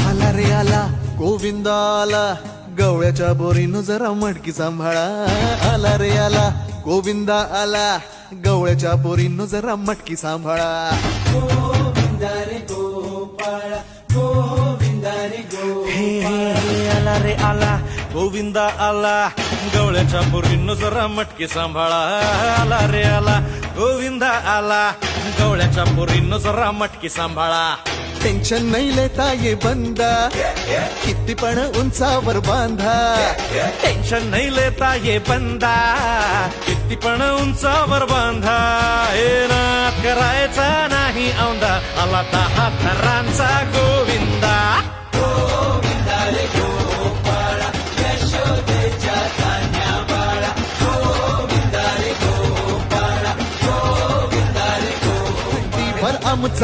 आला रे आला गोविंद आला, गवळ्याच्या बोरीनं जरा मटकी सांभाळा. आला रे आला गोविंद आला, गवळ्याच्या बोरीनं जरा मटकी सांभाळा. गोविंदा रे गोपाळ, गोविंदा रे गोपाळ. हे आला रे आला गोविंदा आला, गवळ्याच्या बोरीनं जरा मटकी सांभाळा. आला रे आला गोविंदा आला, गवळ्याच्या बोरीनं जरा मटकी सांभाळा. टेन्शन नाही लेता ये बंदा, किती पण उंचावर बांधा. टेन्शन नाही लेता ये बंदा, किती पण उंचावर बांधा. हे ना करायचा नाही औंदा, आला 10